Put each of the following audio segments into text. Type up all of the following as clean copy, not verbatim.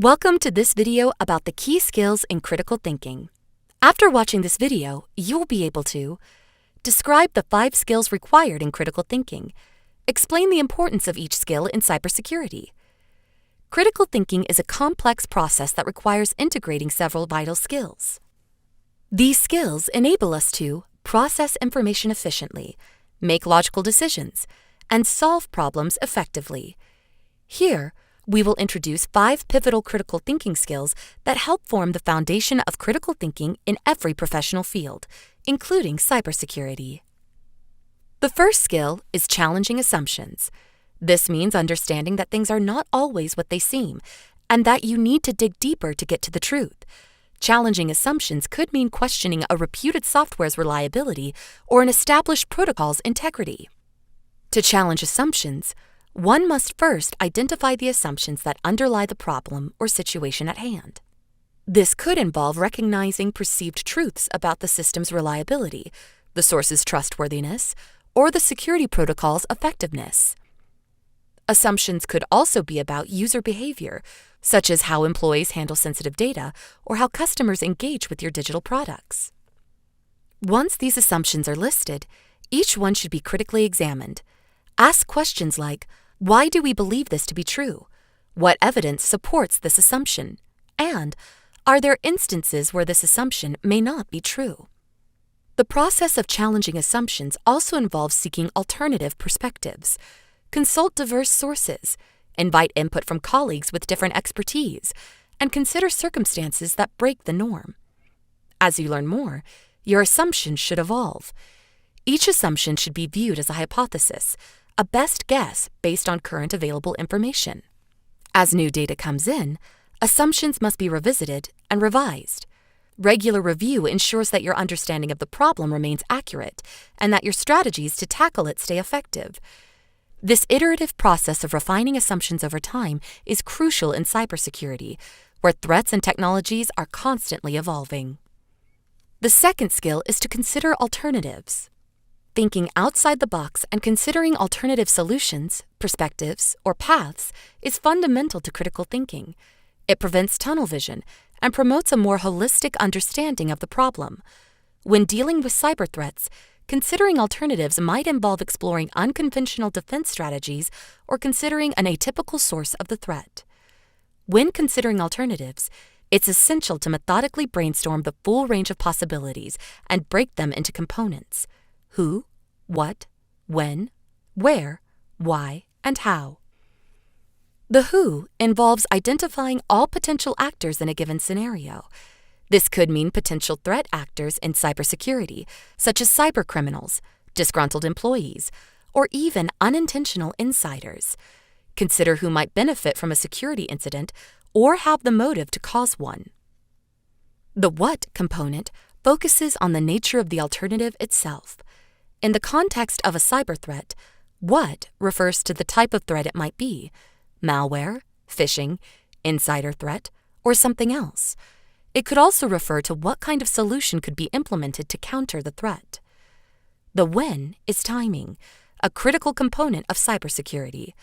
Welcome to this video about the key skills in critical thinking. After watching this video, you'll be able to describe the 5 skills required in critical thinking, explain the importance of each skill in cybersecurity. Critical thinking is a complex process that requires integrating several vital skills. These skills enable us to process information efficiently, make logical decisions, and solve problems effectively. Here, we will introduce 5 pivotal critical thinking skills that help form the foundation of critical thinking in every professional field, including cybersecurity. The first skill is challenging assumptions. This means understanding that things are not always what they seem, and that you need to dig deeper to get to the truth. Challenging assumptions could mean questioning a reputed software's reliability or an established protocol's integrity. To challenge assumptions, one must first identify the assumptions that underlie the problem or situation at hand. This could involve recognizing perceived truths about the system's reliability, the source's trustworthiness, or the security protocol's effectiveness. Assumptions could also be about user behavior, such as how employees handle sensitive data or how customers engage with your digital products. Once these assumptions are listed, each one should be critically examined. Ask questions like, why do we believe this to be true? What evidence supports this assumption? And, are there instances where this assumption may not be true? The process of challenging assumptions also involves seeking alternative perspectives. Consult diverse sources, invite input from colleagues with different expertise, and consider circumstances that break the norm. As you learn more, your assumptions should evolve. Each assumption should be viewed as a hypothesis, a best guess based on current available information. As new data comes in, assumptions must be revisited and revised. Regular review ensures that your understanding of the problem remains accurate and that your strategies to tackle it stay effective. This iterative process of refining assumptions over time is crucial in cybersecurity, where threats and technologies are constantly evolving. The second skill is to consider alternatives. Thinking outside the box and considering alternative solutions, perspectives, or paths is fundamental to critical thinking. It prevents tunnel vision and promotes a more holistic understanding of the problem. When dealing with cyber threats, considering alternatives might involve exploring unconventional defense strategies or considering an atypical source of the threat. When considering alternatives, it's essential to methodically brainstorm the full range of possibilities and break them into components: who, what, when, where, why, and how. The who involves identifying all potential actors in a given scenario. This could mean potential threat actors in cybersecurity, such as cybercriminals, disgruntled employees, or even unintentional insiders. Consider who might benefit from a security incident or have the motive to cause one. The what component focuses on the nature of the alternative itself. In the context of a cyber threat, what refers to the type of threat it might be: malware, phishing, insider threat, or something else. It could also refer to what kind of solution could be implemented to counter the threat. The when is timing, a critical component of cybersecurity.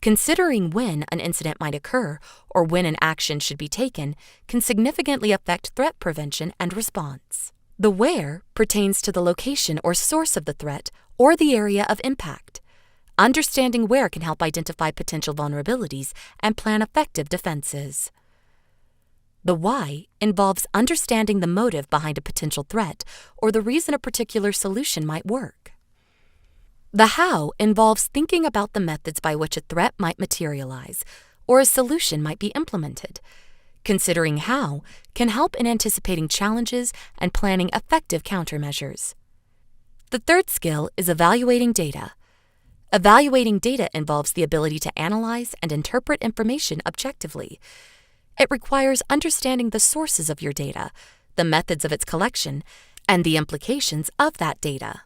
Considering when an incident might occur or when an action should be taken can significantly affect threat prevention and response. The where pertains to the location or source of the threat or the area of impact. Understanding where can help identify potential vulnerabilities and plan effective defenses. The why involves understanding the motive behind a potential threat or the reason a particular solution might work. The how involves thinking about the methods by which a threat might materialize or a solution might be implemented. Considering how can help in anticipating challenges and planning effective countermeasures. The third skill is evaluating data. Evaluating data involves the ability to analyze and interpret information objectively. It requires understanding the sources of your data, the methods of its collection, and the implications of that data.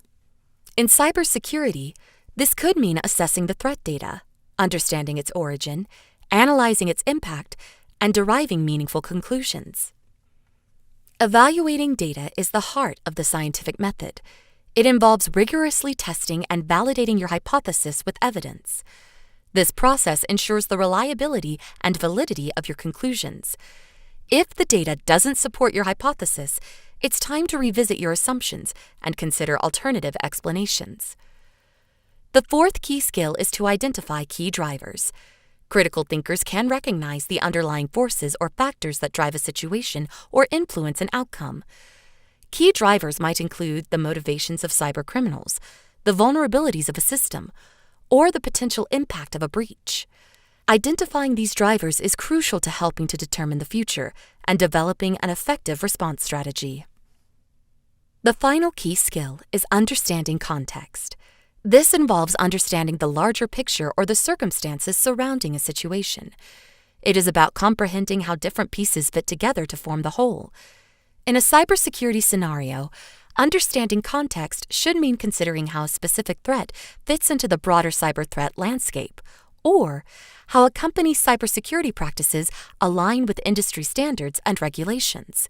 In cybersecurity, this could mean assessing the threat data, understanding its origin, analyzing its impact, and deriving meaningful conclusions. Evaluating data is the heart of the scientific method. It involves rigorously testing and validating your hypothesis with evidence. This process ensures the reliability and validity of your conclusions. If the data doesn't support your hypothesis, it's time to revisit your assumptions and consider alternative explanations. The fourth key skill is to identify key drivers. Critical thinkers can recognize the underlying forces or factors that drive a situation or influence an outcome. Key drivers might include the motivations of cybercriminals, the vulnerabilities of a system, or the potential impact of a breach. Identifying these drivers is crucial to helping to determine the future and developing an effective response strategy. The final key skill is understanding context. This involves understanding the larger picture or the circumstances surrounding a situation. It is about comprehending how different pieces fit together to form the whole. In a cybersecurity scenario, understanding context should mean considering how a specific threat fits into the broader cyber threat landscape, or how a company's cybersecurity practices align with industry standards and regulations.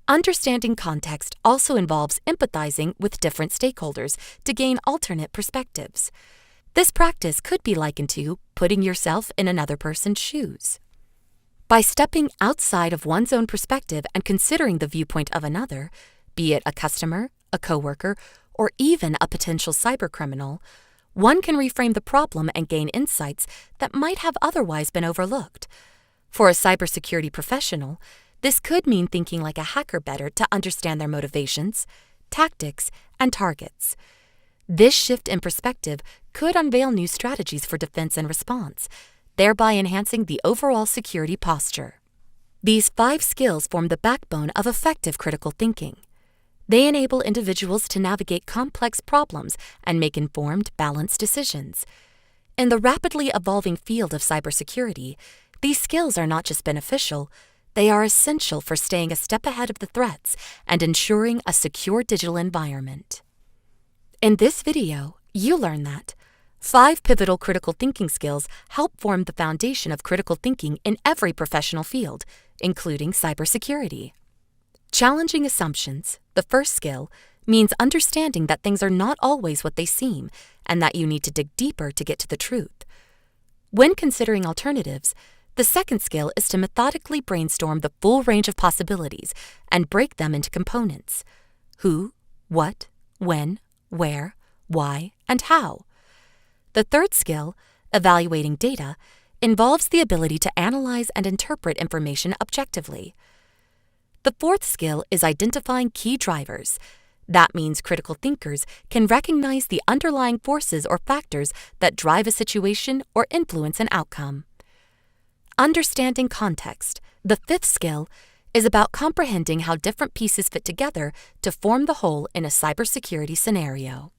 Understanding context also involves empathizing with different stakeholders to gain alternate perspectives. This practice could be likened to putting yourself in another person's shoes. By stepping outside of one's own perspective and considering the viewpoint of another, be it a customer, a coworker, or even a potential cybercriminal, one can reframe the problem and gain insights that might have otherwise been overlooked. For a cybersecurity professional, this could mean thinking like a hacker better to understand their motivations, tactics, and targets. This shift in perspective could unveil new strategies for defense and response, thereby enhancing the overall security posture. These 5 skills form the backbone of effective critical thinking. They enable individuals to navigate complex problems and make informed, balanced decisions. In the rapidly evolving field of cybersecurity, these skills are not just beneficial, they are essential for staying a step ahead of the threats and ensuring a secure digital environment. In this video, you learn that 5 pivotal critical thinking skills help form the foundation of critical thinking in every professional field, including cybersecurity. Challenging assumptions, the first skill, means understanding that things are not always what they seem and that you need to dig deeper to get to the truth. When considering alternatives, the second skill is to methodically brainstorm the full range of possibilities and break them into components: who, what, when, where, why, and how. The third skill, evaluating data, involves the ability to analyze and interpret information objectively. The fourth skill is identifying key drivers. That means critical thinkers can recognize the underlying forces or factors that drive a situation or influence an outcome. Understanding context, the fifth skill, is about comprehending how different pieces fit together to form the whole in a cybersecurity scenario.